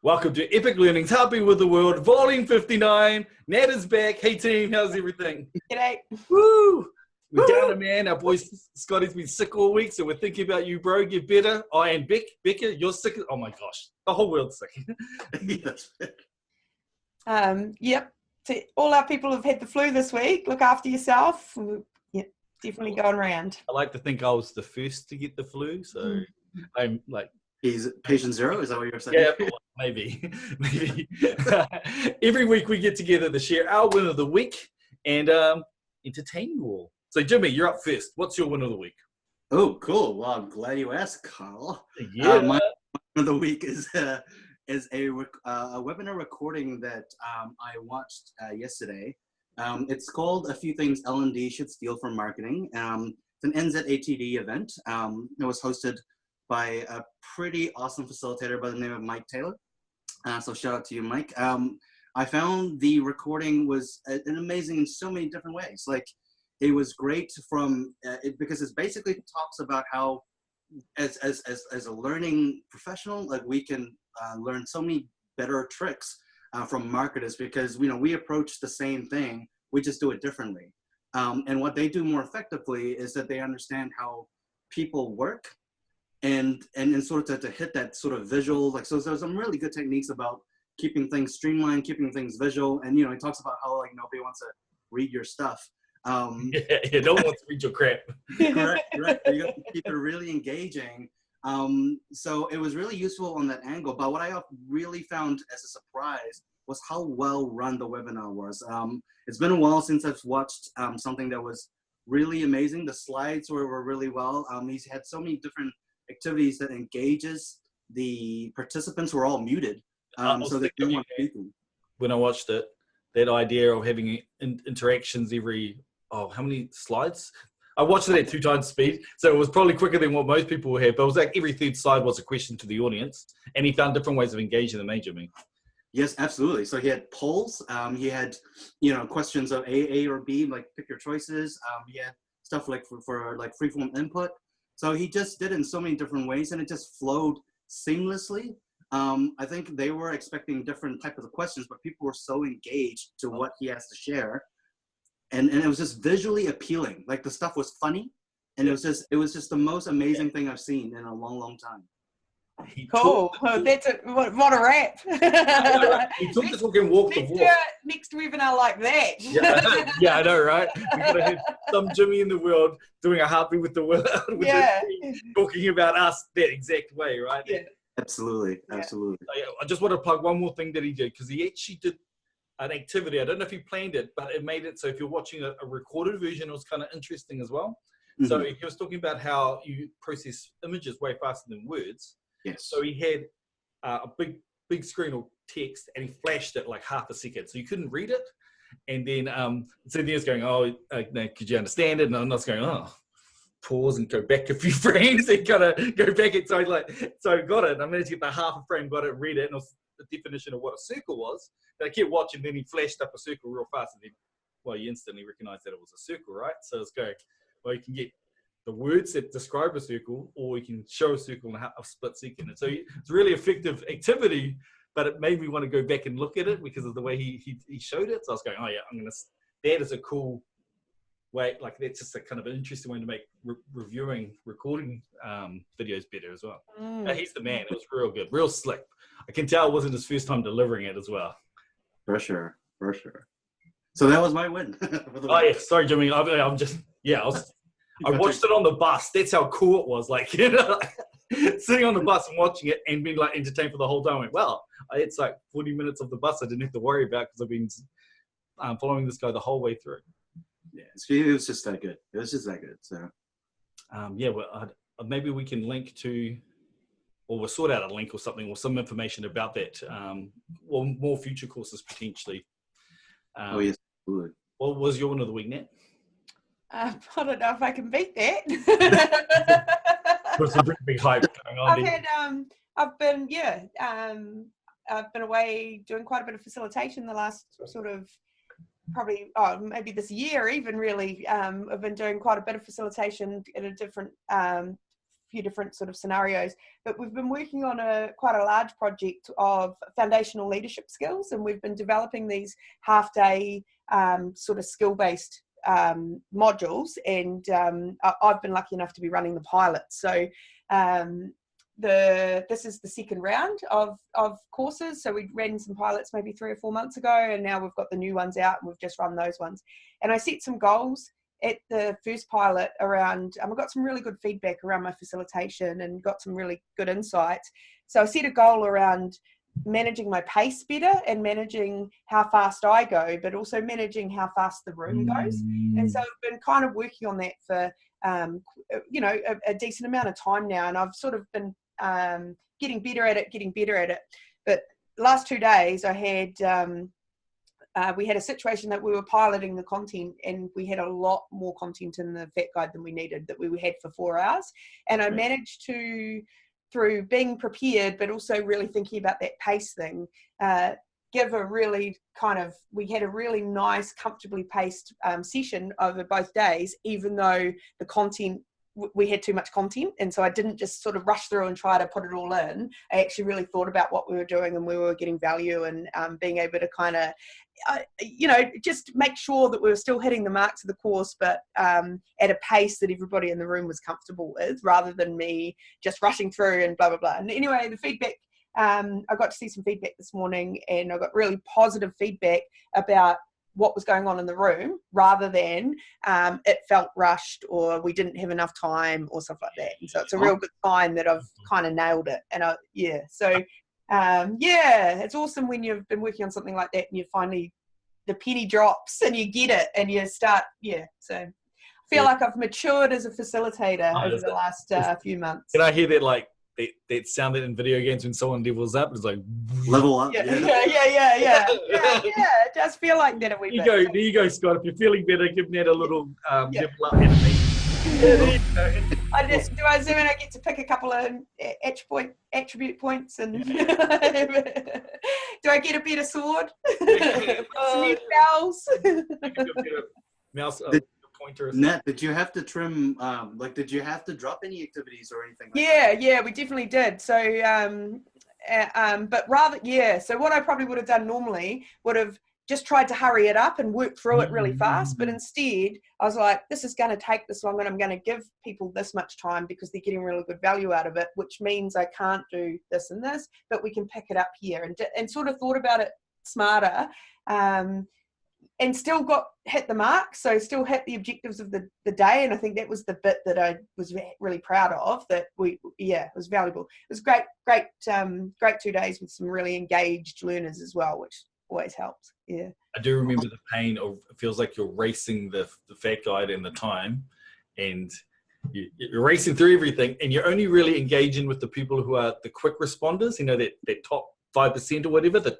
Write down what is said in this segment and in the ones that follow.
Welcome to Epic Learning's Helping with the World, Volume 59. Nat is back. Hey team, how's everything? G'day. Woo! We're down a man. Our boy Scotty's been sick all week, so we're thinking about you, bro. Get better. And Becca, you're sick. Oh my gosh, the whole world's sick. Yes. Yep. So all our people have had the flu this week. Look after yourself. Yep, definitely going around. I like to think I was the first to get the flu, so I'm like... He's patient zero, is that what you're saying? Yeah, maybe. Every week we get together to share our win of the week and entertain you all. So Jimmy, you're up first. What's your win of the week? Oh, cool. Well, I'm glad you asked, Carl. Yeah. My win of the week is a webinar recording that I watched yesterday. It's called A Few Things L&D Should Steal from Marketing. It's an NZATD event. It was hosted by a pretty awesome facilitator by the name of Mike Taylor. So shout out to you, Mike. I found the recording was an amazing in so many different ways. Like, it was great from because it basically talks about how, as a learning professional, like we can learn so many better tricks from marketers because we approach the same thing, we just do it differently. And what they do more effectively is that they understand how people work. And sort of to hit that sort of visual, like, so there's some really good techniques about keeping things streamlined, keeping things visual, and he talks about how nobody wants to read your stuff. No one wants to read your crap. Correct. You have to keep it really engaging. So it was really useful on that angle. But what I really found as a surprise was how well run the webinar was. It's been a while since I've watched something that was really amazing. The slides were really well. He's had so many different activities that engages the participants who are all muted, so they don't want speaking. When I watched it, that idea of having interactions every, how many slides? I watched it at 2 times speed, so it was probably quicker than what most people would have, but it was like every third slide was a question to the audience, and he found different ways of engaging them, Jimmy. Yes, absolutely. So he had polls, he had, questions of A or B, like pick your choices. He had stuff like for like freeform input. So he just did it in so many different ways, and it just flowed seamlessly. I think they were expecting different types of questions, but people were so engaged to what he has to share, and it was just visually appealing. Like, the stuff was funny, and it was just the most amazing thing I've seen in a long, long time. Cool. That's what a wrap. He took the talk and walked the walk. Next webinar like that. Yeah, I know, right? We've got to have some Jimmy in the world doing a heartbeat with the world, talking about us that exact way, right? Yeah. Absolutely. I just want to plug one more thing that he did, because he actually did an activity. I don't know if he planned it, but it made it so if you're watching a recorded version, it was kind of interesting as well. Mm-hmm. So he was talking about how you process images way faster than words. Yes. So he had a big screen of text, and he flashed it like half a second, so you couldn't read it. And then so he was going, no, could you understand it? And I was going, pause and go back a few frames and kind of go back. And so I got it. And I managed to get the half a frame, got it, read it, and it was the definition of what a circle was. But I kept watching, then he flashed up a circle real fast, and then, you instantly recognized that it was a circle, right? So it's going, you can get the words that describe a circle, or you can show a circle in a split second. And so it's a really effective activity, but it made me want to go back and look at it because of the way he showed it. So I was going, that is a cool way. Like, that's just a kind of an interesting way to make recording videos better as well. He's the man. It was real good, real slick. I can tell it wasn't his first time delivering it as well. For sure. So that was my win. Sorry, Jimmy. I watched it on the bus. That's how cool it was. Like, sitting on the bus and watching it and being like entertained for the whole time. I went, well, it's like 40 minutes of the bus I didn't have to worry about because I've been following this guy the whole way through. Yeah, it was just that good. So, maybe we can link to, or we'll sort out a link or something, or some information about that. More future courses potentially. Yes, absolutely. What was your one of the week, Nat? I don't know if I can beat that. There's some pretty big hype going on. I've been away doing quite a bit of facilitation the last sort of probably maybe this year even really. I've been doing quite a bit of facilitation at a different few different sort of scenarios. But we've been working on quite a large project of foundational leadership skills, and we've been developing these half-day sort of skill-based modules, and I've been lucky enough to be running the pilot. So this is the second round of courses. So we ran some pilots maybe 3 or 4 months ago, and now we've got the new ones out, and we've just run those ones. And I set some goals at the first pilot around, I got some really good feedback around my facilitation and got some really good insights. So I set a goal around managing my pace better and managing how fast I go, but also managing how fast the room goes. And so I've been kind of working on that for a decent amount of time now, and I've sort of been getting better at it. But the last 2 days I had we had a situation that we were piloting the content, and we had a lot more content in the fact guide than we needed, that we had for 4 hours. And I managed to, through being prepared, but also really thinking about that pace thing, give a really we had a really nice, comfortably paced session over both days, even though the content, we had too much content. And so I didn't just sort of rush through and try to put it all in. I actually really thought about what we were doing and where we were getting value, and being able to kind of, just make sure that we were still hitting the marks of the course, but at a pace that everybody in the room was comfortable with, rather than me just rushing through and blah, blah, blah. And anyway, the feedback, I got to see some feedback this morning, and I got really positive feedback about what was going on in the room, rather than it felt rushed or we didn't have enough time or stuff like that. And so it's a real good sign that I've kind of nailed it. And it's awesome when you've been working on something like that and you finally, the penny drops and you get it and you start. So I feel like I've matured as a facilitator over the last few months. Can I hear that, like, that sounded in video games when someone levels up? It's like level up. Yeah. It does feel like that a wee bit. There you go, Scott. If you're feeling better, give Ned a little level up animation. Do I zoom in? I get to pick a couple of attribute points, and do I get a better sword? Some new spells. Mouse pointer. Nat, did you have to trim? Did you have to drop any activities or anything? Yeah, we definitely did. So, So what I probably would have done normally would have just tried to hurry it up and work through it really fast. But instead, I was like, this is going to take this long, and I'm going to give people this much time because they're getting really good value out of it, which means I can't do this and this, but we can pick it up here, and sort of thought about it smarter. And still hit the mark, so still hit the objectives of the day. And I think that was the bit that I was really proud of, that it was valuable. It was great 2 days with some really engaged learners as well, which always helps. Yeah. I do remember the pain of, it feels like you're racing the fact guide and the time, and you're racing through everything, and you're only really engaging with the people who are the quick responders, that top 5% or whatever, the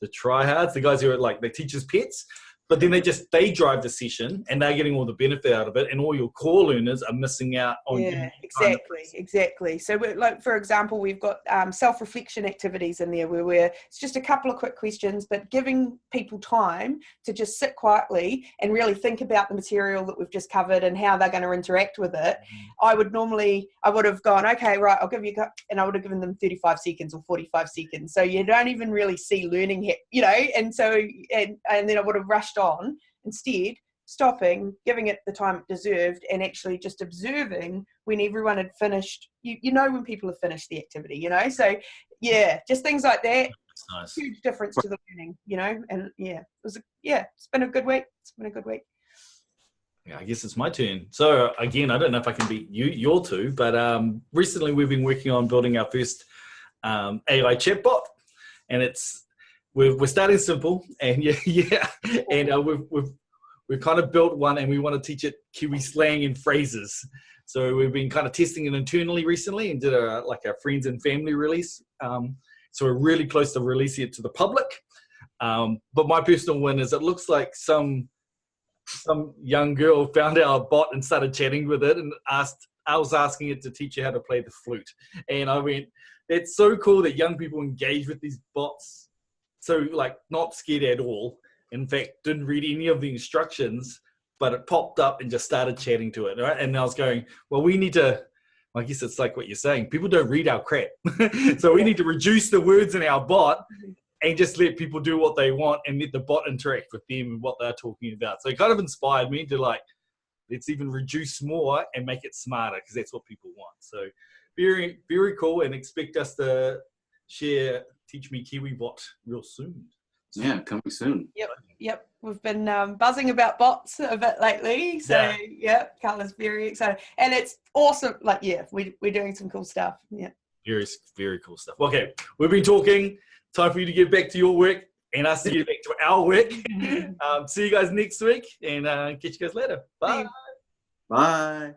tryhards, the guys who are like the teachers' pets. But then they drive the session, and they're getting all the benefit out of it, and all your core learners are missing out on. Yeah, exactly. So, for example, we've got self-reflection activities in there where it's just a couple of quick questions, but giving people time to just sit quietly and really think about the material that we've just covered and how they're going to interact with it. I would have gone, okay, right, I'll give you, and I would have given them 35 seconds or 45 seconds. So you don't even really see learning, and so, and then I would have rushed on. Instead, stopping, giving it the time it deserved, and actually just observing when everyone had finished. When people have finished the activity, so just things like that. That's nice. Huge difference to the learning, and it's been a good week. Yeah, I guess it's my turn. So again, I don't know if I can beat your two, but recently we've been working on building our first AI chatbot, and we're starting simple, and and we've kind of built one, and we want to teach it Kiwi slang and phrases. So we've been kind of testing it internally recently, and did a friends and family release. So we're really close to releasing it to the public. But my personal win is it looks like some young girl found our bot and started chatting with it, and I was asking it to teach you how to play the flute. And I went, it's so cool that young people engage with these bots. So not scared at all. In fact, didn't read any of the instructions, but it popped up and just started chatting to it. Right? And I was going, well, we need to I guess it's like what you're saying. People don't read our crap. So we need to reduce the words in our bot and just let people do what they want and let the bot interact with them and what they're talking about. So it kind of inspired me to like, let's even reduce more and make it smarter, because that's what people want. So very, very cool, and expect us to share Teach Me Kiwi Bot real soon. Yeah, coming soon. Yep. We've been buzzing about bots a bit lately. So yeah, Carla's very excited. And it's awesome. Like, yeah, we're doing some cool stuff. Yeah. Very, very cool stuff. Okay, we've been talking. Time for you to get back to your work and us to get back to our work. See you guys next week, and catch you guys later. Bye. Bye.